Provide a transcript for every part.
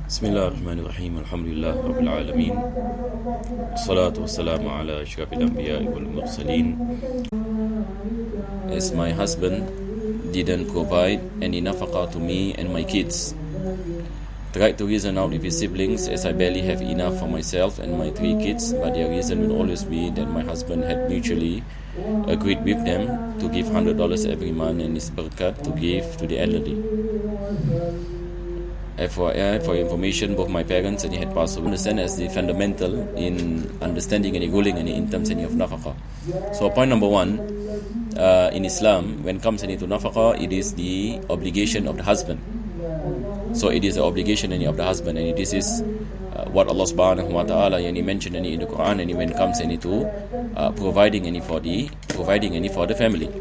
Bismillahirrahmanirrahim. Alhamdulillah Rabbil Alamin. Salatu wassalamu ala ashrafil anbiya wal mursalin. As my husband didn't provide any nafaqah to me and my kids, tried to reason out with his siblings, as I barely have enough for myself and my 3 kids, but their reason will always be that my husband had mutually agreed with them to give $100 every month and his barakat to give to the elderly. FYI, for information, both my parents and he had passed away. Understand as the fundamental in understanding any ruling and in terms of nafaqah. So point number 1, in Islam, when it comes to nafaqah, it is the obligation of the husband. So it is the obligation of the husband, and this is what Allah subhanahu wa ta'ala mentioned in the Quran, and when it comes to providing any for the family.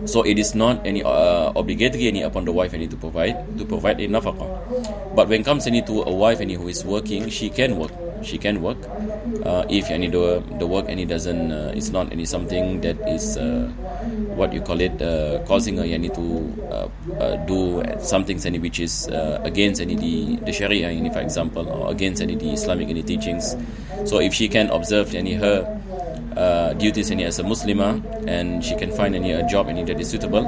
So it is not any obligatory upon the wife to provide a nafaqah. But when it comes to a wife who is working, she can work. If the work doesn't, it's not any something that is causing her to do something which is against the Sharia, for example, or against the Islamic teachings. So if she can observe her duties as a Muslimah, and she can find a job that is suitable,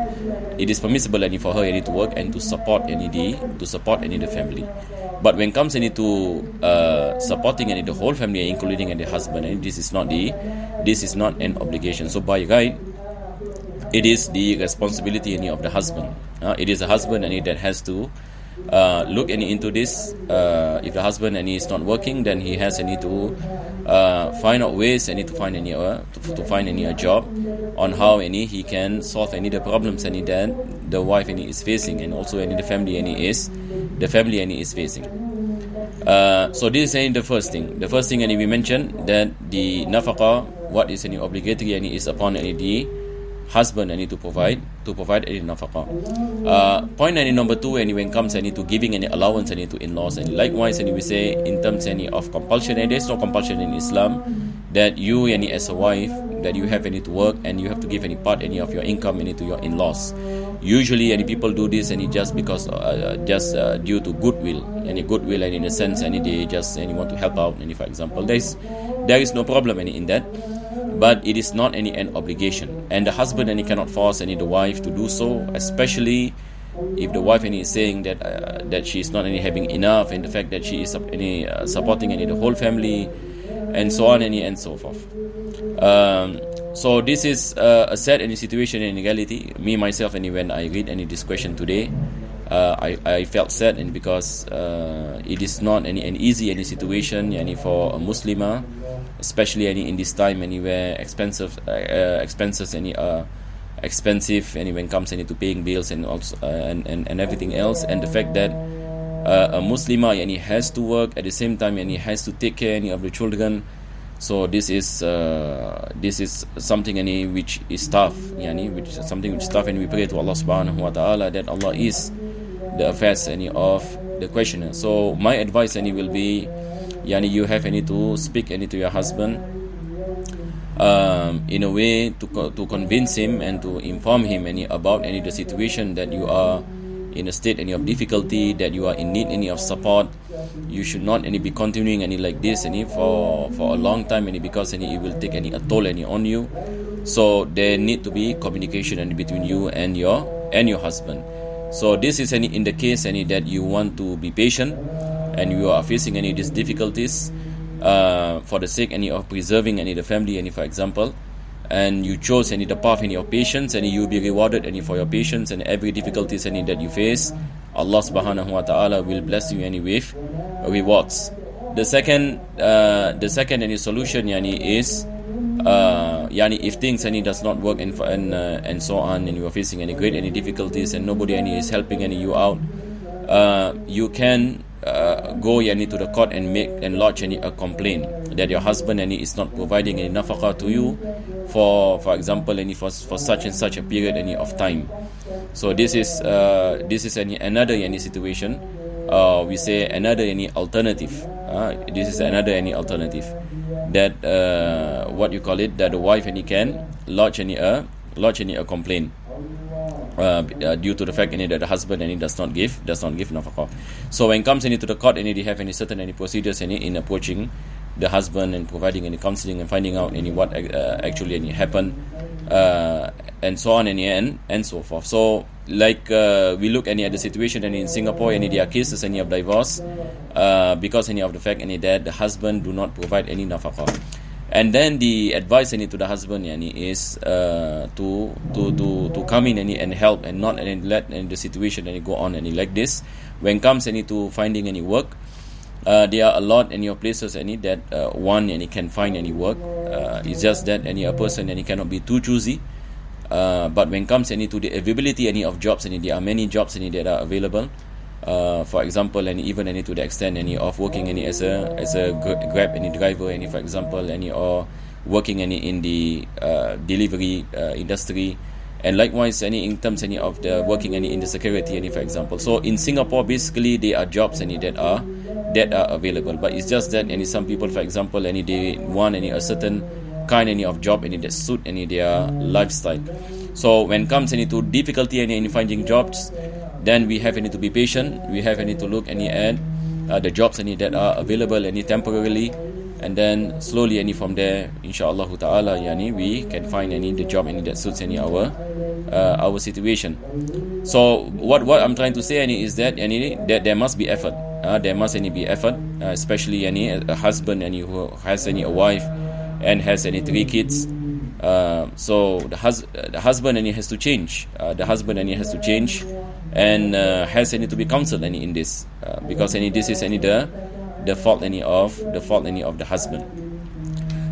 it is permissible for her to work and to support the family. But when it comes to supporting the whole family, including the husband, this is not an obligation. So by right, it is the responsibility of the husband. It is the husband that has to look into this. If the husband is not working, then he has to find out ways to find a job on how he can solve the problems that the wife is facing, and also the family is facing. So this is the first thing. The first thing we mentioned, that the nafaqah, what is obligatory is upon the husband to provide any nafaqah. Point number 2, when it comes to giving any allowance to in-laws, and likewise we say in terms of compulsion, there is no compulsion in Islam that you as a wife that you have to work and you have to give any part of your income to your in-laws. Usually people do this just because due to goodwill, goodwill in a sense, they just want to help out, for example, there is no problem in that. But it is not an obligation, and the husband cannot force the wife to do so, especially if the wife is saying that she is not having enough, and the fact that she is supporting the whole family, and so on and so forth. So this is a sad situation in reality. Me myself, when I read this question today, I felt sad, and because it is not an easy situation for a Muslimah, especially in this time where expenses expensive, and when it comes to paying bills and also and everything else, and the fact that a Muslimah has to work at the same time, and he has to take care of the children. So this is something which is tough, which is something which is tough, and we pray to Allah subhanahu wa ta'ala that Allah is the affairs of the questioner. So my advice will be, you have to speak to your husband in a way to convince him and to inform him about the situation that you are in a state of difficulty, that you are in need of support. You should not be continuing like this for a long time, because it will take a toll on you. So there need to be communication between you and your husband. So this is in the case that you want to be patient, and you are facing these difficulties for the sake of preserving the family, for example, and you chose the path of patience, and you will be rewarded for your patience, and every difficulties that you face, Allah subhanahu wa ta'ala will bless you with rewards. The second solution is if things does not work and so on, and you are facing great difficulties and nobody is helping you out, you can go to the court and lodge a complaint that your husband is not providing any nafaqah to you for example for such and such a period of time. So this is another situation. We say another alternative. This is another alternative that that the wife can lodge a complaint. due to the fact that the husband does not give nafaqah. So when it comes to the court, they have any certain procedures in approaching the husband and providing any counseling and finding out what actually happened, and so on and so forth. So like we look at the situation in Singapore, there are cases of divorce because of the fact that the husband do not provide any nafaqah. And then the advice to the husband is to come in and help and not let the situation go on like this. When it comes to finding any work, there are a lot of places that one can find any work. It's just that a person cannot be too choosy. But when it comes to the availability of jobs, there are many jobs that are available. For example, even to the extent of working as a Grab driver, for example, or working in the delivery industry, and likewise in terms of the working in the security, for example. So in Singapore, basically there are jobs that are available, but it's just that some people, for example, they want a certain kind of job that suit their lifestyle. So when it comes to difficulty in finding jobs, then we have to be patient. We have to look at the jobs that are available temporarily, and then slowly from there, inshallah ta'ala, we can find the job that suits our situation. So what I'm trying to say is that there must be effort. There must be effort, especially a husband who has a wife and has 3 kids. So the husband has to change. The husband has to change, and has to be counseled in this, because this is the fault of the husband.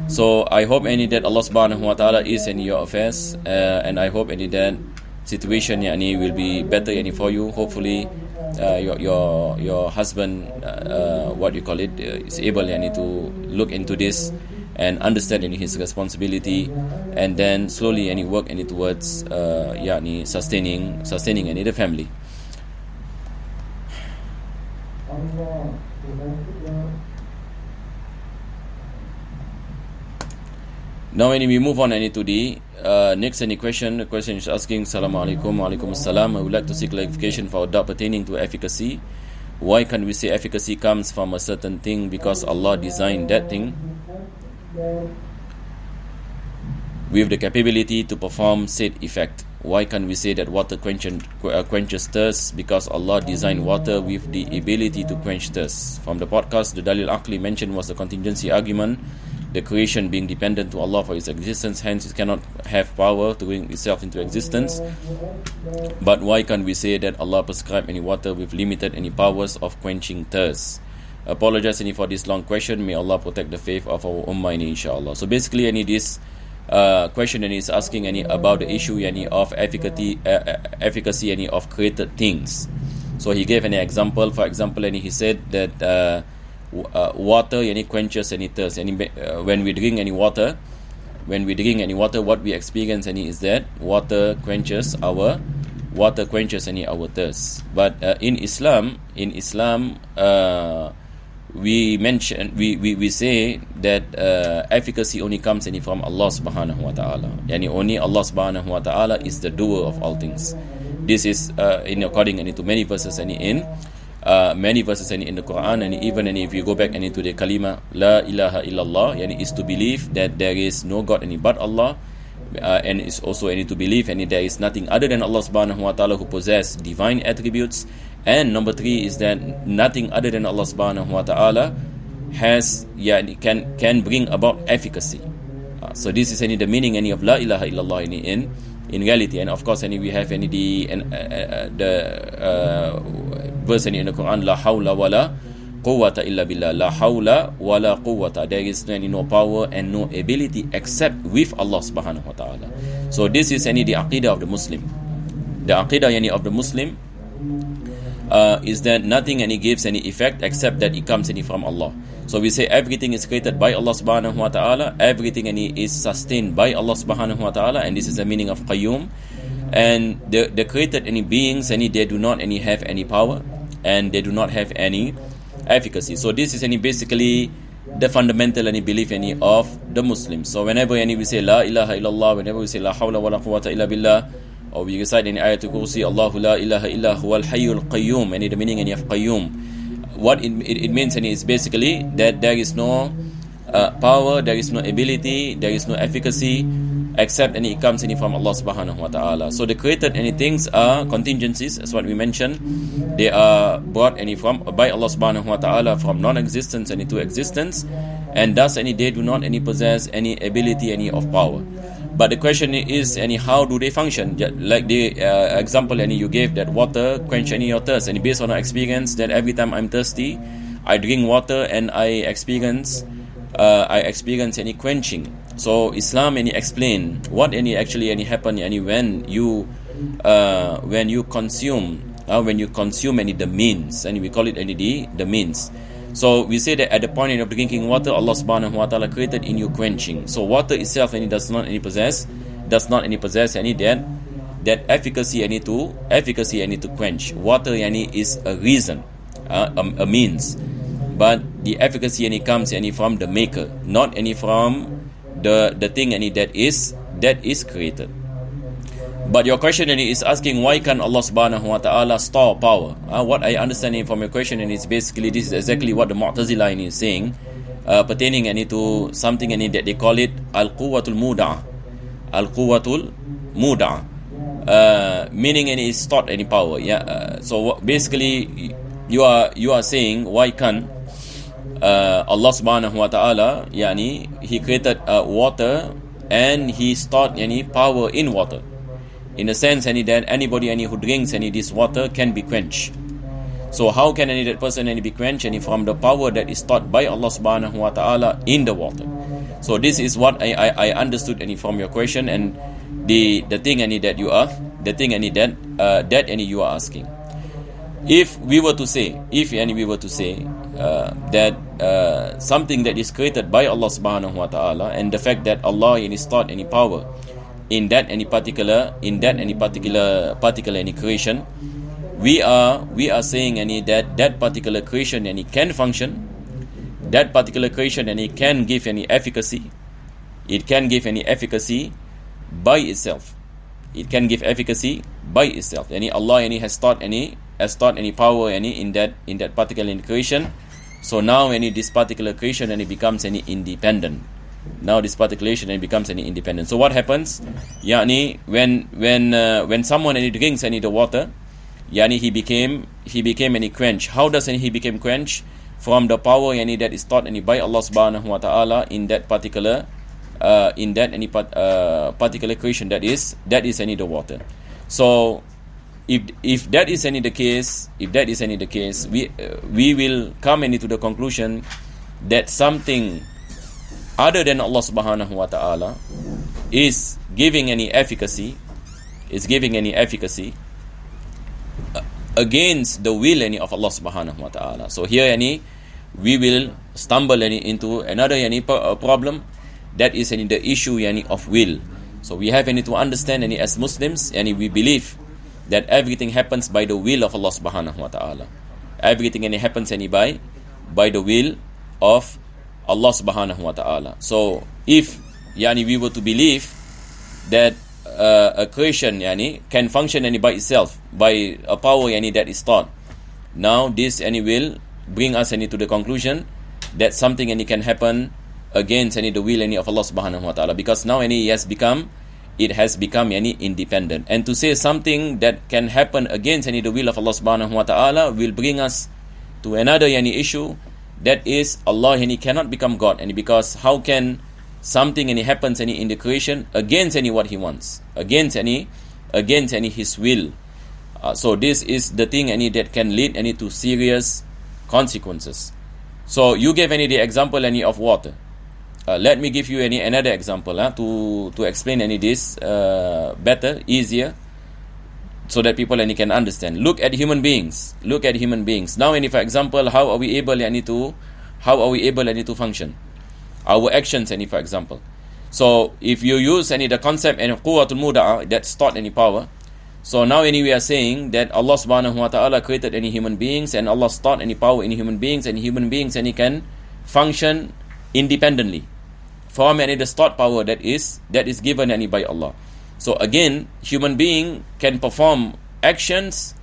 So I hope that Allah subhanahu wa ta'ala is in your affairs, and I hope that situation will be better for you. Hopefully your husband, is able to look into this and understand his responsibility, and then slowly work towards sustaining the family. Now when we move on to the next question. The question is asking, Assalamu alaikum, wa alaikum assalam. I would like to seek clarification for a doubt pertaining to efficacy. Why can we say efficacy comes from a certain thing because Allah designed that thing with the capability to perform said effect? Why can we say that water quenches thirst because Allah designed water with the ability to quench thirst? From the podcast, the Dalil Aqli mentioned was the contingency argument, the creation being dependent to Allah for its existence, hence it cannot have power to bring itself into existence. But why can we say that Allah prescribed any water with limited any powers of quenching thirst? Apologize for this long question. May Allah protect the faith of our ummah, inshallah. So basically this question is asking about the issue of efficacy of created things. So he gave an example. For example, he said that water quenches any thirst. When we drink any water, what we experience is that water quenches our thirst. But in Islam, we say that efficacy only comes from Allah subhanahu wa ta'ala. Only Allah subhanahu wa ta'ala is the doer of all things. This is according to many verses in the Quran, and even if you go back into the kalima La ilaha illallah, is to believe that there is no God but Allah, and it's also to believe there is nothing other than Allah subhanahu wa ta'ala who possess divine attributes. And number 3 is that nothing other than Allah subhanahu wa ta'ala has can bring about efficacy. So this is the meaning of La ilaha illallah in reality. And of course we have the verse in the Quran, La hawla wa la quwwata illa billah. La hawla wa la quwwata. There is no power and no ability except with Allah subhanahu wa ta'ala. So this is the aqidah of the Muslim. The aqidah of the Muslim is that nothing gives any effect except that it comes from Allah. So we say everything is created by Allah subhanahu wa ta'ala, everything is sustained by Allah subhanahu wa ta'ala, and this is the meaning of qayyum. And the created beings, they do not have any power, and they do not have any efficacy. So this is basically the fundamental belief of the Muslims. So whenever we say La ilaha illallah, whenever we say La hawla wa la quwwata illa billah, or we recite in Ayatul Kursi, Allahu la ilaha illa huwal hayyul qayyum, and the meaning of qayyum. What it means is basically that there is no power, there is no ability, there is no efficacy except it comes from Allah subhanahu wa ta'ala. So the created things are contingencies, as what we mentioned. They are brought from by Allah subhanahu wa ta'ala from non-existence to existence, and thus they do not possess any ability of power. But the question is, how do they function? Like the example you gave, that water quench your thirst, and based on our experience, that every time I'm thirsty, I drink water and I experience any quenching. So Islam explain what actually happen when you consume the means, and we call it the means. So we say that at the point of drinking water, Allah subhanahu wa ta'ala created in you quenching. So water itself does not possess that efficacy to quench. Water is a reason, a means, but the efficacy comes from the maker, not from the thing that is created. But your question is asking, why can Allah subhanahu wa ta'ala store power? What I understand from your question is basically this is exactly what the Mu'tazila is saying, pertaining to something that they call it al-quwwatul muda'a. Al-quwwatul muda'a, meaning is stored power. So basically you are saying, why can Allah subhanahu wa ta'ala, He created water and He stored power in water, in the sense that anybody who drinks this water can be quenched. So how can that person be quenched from the power that is stored by Allah subhanahu wa ta'ala in the water? So this is what I understood from your question, and the thing that you are asking. If we were to say that something that is created by Allah subhanahu wa ta'ala, and the fact that Allah is stored any power in that any particular creation, we are saying that particular creation can function, that particular creation can give any efficacy. It can give any efficacy by itself. It can give efficacy by itself. Allah has stored any power in that particular creation. So now this particular creation becomes independent. Now this particular creation becomes independent. So what happens? When someone drinks the water, he became quenched. How does he became quenched? From the power that is stored by Allah subhanahu wa ta'ala in that particular particular creation that is the water. So if that is the case, we will come to the conclusion that something other than Allah subhanahu wa ta'ala is giving any efficacy against the will of Allah subhanahu wa ta'ala. So here we will stumble into another problem, that is the issue of will. So we have to understand as Muslims, we believe that everything happens by the will of Allah subhanahu wa ta'ala. Everything happens by the will of Allah subhanahu wa ta'ala. So if we were to believe that a creation can function by itself, by a power that is stored, now this will bring us to the conclusion that something can happen against the will of Allah subhanahu wa ta'ala, because now it has become independent. And to say something that can happen against the will of Allah subhanahu wa ta'ala will bring us to another issue, that is Allah cannot become God, and because how can something happens in the creation against what He wants, against His will? So this is the thing that can lead to serious consequences. So you gave the example of water. Let me give you another example to explain this better, easier, so that people can understand. Look at human beings. Now, for example, how are we able to function? Our actions, for example. So if you use the concept of quwwatul muda'a, that stored any power. So now we are saying that Allah subhanahu wa ta'ala created any human beings, and Allah stored any power in human beings, and human beings can function independently from the stored power that is given by Allah. So again, human being can perform actions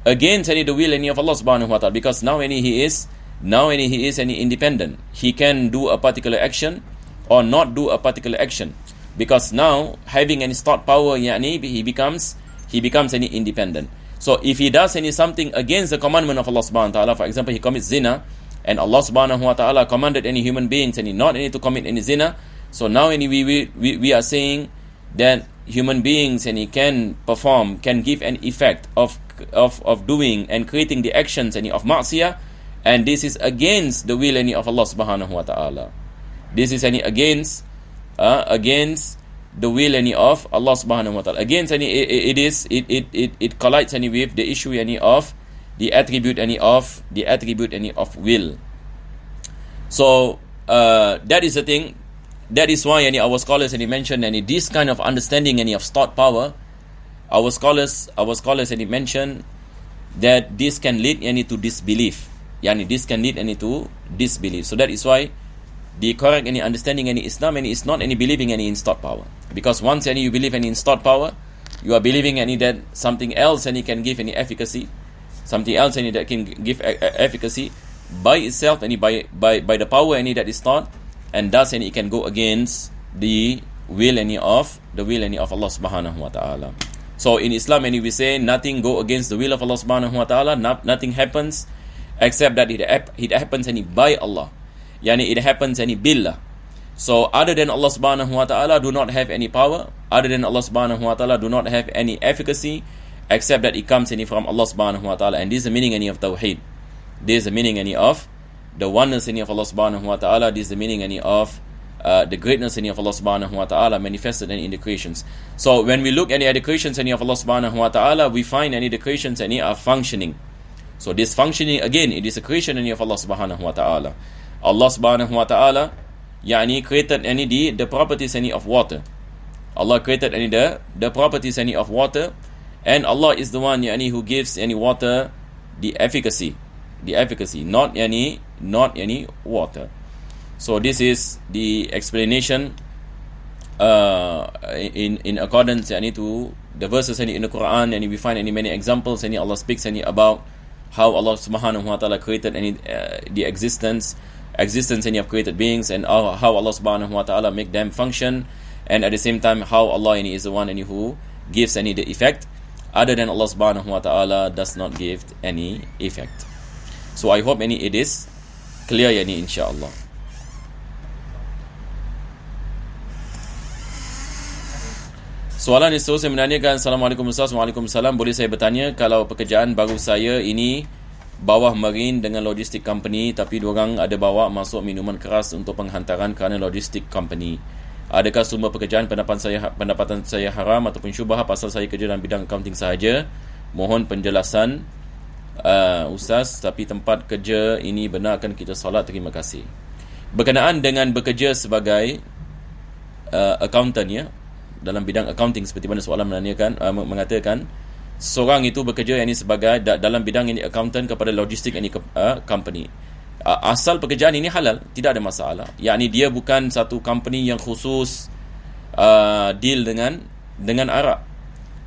against any the will any of Allah subhanahu wa ta'ala, because now any he is any independent. He can do a particular action or not do a particular action, because now having any thought power, yani he becomes any independent. So if he does any something against the commandment of Allah subhanahu wa ta'ala, for example, he commits zina, and Allah subhanahu wa ta'ala commanded any human beings and not any to commit any zina, so now any we are saying that human beings and he can give an effect of doing and creating the actions any of ma'siyah, and this is against the will any of Allah subhanahu wa ta'ala. This is any against the will any of Allah subhanahu wa ta'ala. Against any it collides any with the issue any of the attribute any of will. So that is the thing. That is why any our scholars any mentioned any this kind of understanding any of thought power. Our scholars any mentioned that this can lead any to disbelief. Yani this can lead any to disbelief. So that is why the correct any understanding any Islam any is not any believing any in thought power. Because once any you believe any in thought power, you are believing any that something else any can give any efficacy, something else any that can give efficacy by itself any by the power any that is thought, and thus any it can go against the will any of Allah subhanahu wa ta'ala. So in Islam any we say nothing go against the will of Allah subhanahu wa ta'ala, nothing happens except that it happens any by Allah. Yani it happens any billah. So other than Allah subhanahu wa ta'ala do not have any power, other than Allah subhanahu wa ta'ala do not have any efficacy, except that it comes any from Allah subhanahu wa ta'ala. And this is the meaning any of Tawheed. This is the meaning any of the oneness any of Allah subhanahu wa ta'ala. This is the meaning any of the greatness any of Allah subhanahu wa ta'ala manifested in the creations. So when we look at the creations any of Allah subhanahu wa ta'ala, we find any the creations any are functioning. So this functioning again, it is a creation any of Allah subhanahu wa ta'ala. Allah subhanahu wa ta'ala yani created any the properties any of water. Allah created any the properties any of water, and Allah is the one yani who gives any water the efficacy, not any water. So this is the explanation in accordance yani to the verses any in the Quran, and we find any many examples any Allah speaks any about how Allah subhanahu wa ta'ala created any the existence any of created beings, and how Allah subhanahu wa ta'ala make them function, and at the same time how Allah any is the one any who gives any the effect. Other than Allah subhanahu wa ta'ala does not give any effect. So I hope any it is clear yani insyaAllah. Soalan yang seterusnya menanyakan, Assalamualaikum Ustaz. Waalaikumsalam. Boleh saya bertanya, kalau pekerjaan baru saya ini bawah marine dengan logistik company, tapi diorang ada bawa masuk minuman keras untuk penghantaran kerana logistik company, adakah semua pekerjaan pendapatan saya haram ataupun syubhah pasal saya kerja dalam bidang accounting sahaja? Mohon penjelasan Ustaz. Tapi tempat kerja ini benarkan kita solat? Terima kasih. Berkenaan dengan bekerja sebagai accountant ya, dalam bidang accounting, seperti mana soalan menanyakan, mengatakan seorang itu bekerja ini sebagai dalam bidang ini accountant kepada logistik ini company. Asal pekerjaan ini halal, tidak ada masalah. Yakni dia bukan satu company yang khusus deal dengan arak,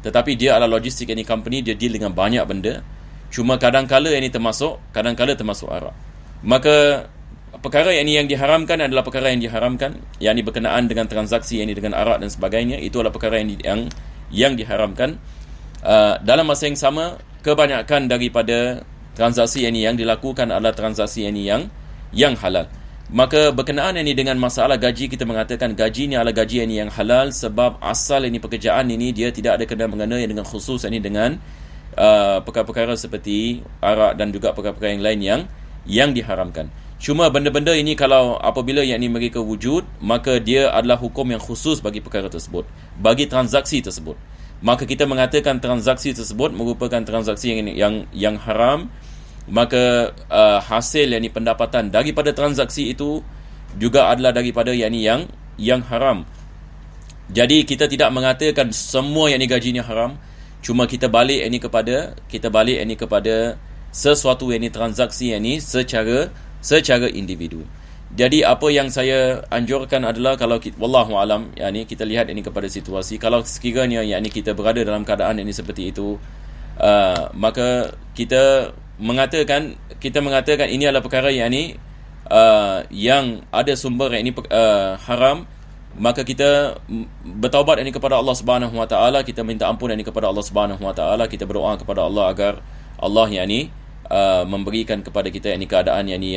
tetapi dia adalah logistik ini company, dia deal dengan banyak benda. Cuma kadang-kala ini termasuk arak. Maka perkara yang diharamkan adalah perkara yang diharamkan, yakni berkenaan dengan transaksi ini dengan arak dan sebagainya. Itu adalah perkara yang diharamkan. Dalam masa yang sama, kebanyakan daripada transaksi ini yang dilakukan adalah transaksi ini yang halal. Maka berkenaan ini dengan masalah gaji, kita mengatakan gaji ini adalah gaji ini yang halal, sebab asal ini pekerjaan ini dia tidak ada kena-mengena dengan khusus ini dengan perkara-perkara seperti arak dan juga perkara-perkara yang lain yang diharamkan. Cuma benda-benda ini kalau apabila yang ini mereka wujud, maka dia adalah hukum yang khusus bagi perkara tersebut, bagi transaksi tersebut. Maka kita mengatakan transaksi tersebut merupakan transaksi yang haram. Maka hasil yang ini pendapatan daripada transaksi itu juga adalah daripada yang haram. Jadi kita tidak mengatakan semua yang ini gajinya haram. Cuma kita balik ini kepada sesuatu yang ini transaksi yang ini secara individu. Jadi apa yang saya anjurkan adalah kalau kita, wallahu alam, yakni kita lihat ini kepada situasi. Kalau sekiranya yakni kita berada dalam keadaan ini seperti itu, maka kita mengatakan ini adalah perkara yakni yang ada sumber yakni haram, maka kita bertaubat ini kepada Allah Subhanahu Wa Taala, kita minta ampun ini kepada Allah Subhanahu Wa Taala, kita berdoa kepada Allah agar Allah yakni memberikan kepada kita yakni keadaan yakni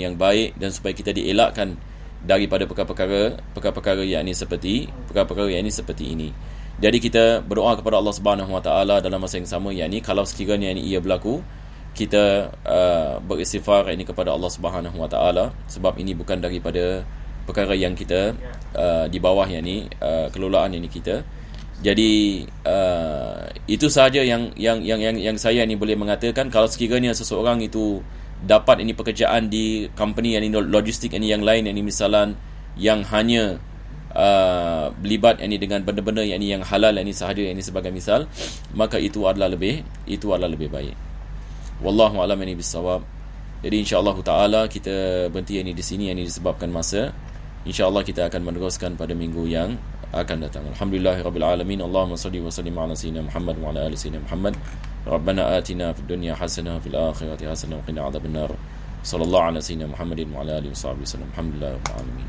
yang baik, dan supaya kita dielakkan daripada perkara-perkara yakni seperti ini. Jadi kita berdoa kepada Allah Subhanahu Wa Taala dalam masa yang sama, yakni kalau sekiranya yakni ia berlaku, kita beristighfar ini kepada Allah Subhanahu Wa Taala, sebab ini bukan daripada perkara yang kita di bawah yakni kelolaan ini kita. Jadi itu sahaja yang saya ni boleh mengatakan. Kalau sekiranya seseorang itu dapat ini pekerjaan di company yang logistik ini yang lain, yang misalan yang hanya berlibat ini dengan benda-benda yang halal ini sahaja, ini sebagai misal, maka itu adalah lebih baik. Wallahu a'lam bissawab. Jadi insya-Allah taala kita berhenti ini di sini, ini disebabkan masa. Insya-Allah kita akan meneruskan pada minggu yang akan datang. Alhamdulillahirabbil alamin. Allahumma shalli wa sallim ala sayyidina Muhammad wa ala ali sayyidina Muhammad. Rabbana atina fid dunya hasanah wa fil akhirati hasanah wa qina adzabannar. Sallallahu ala sayyidina Muhammadin wa ala alihi wasallam. Alhamdulillahirabbil alamin.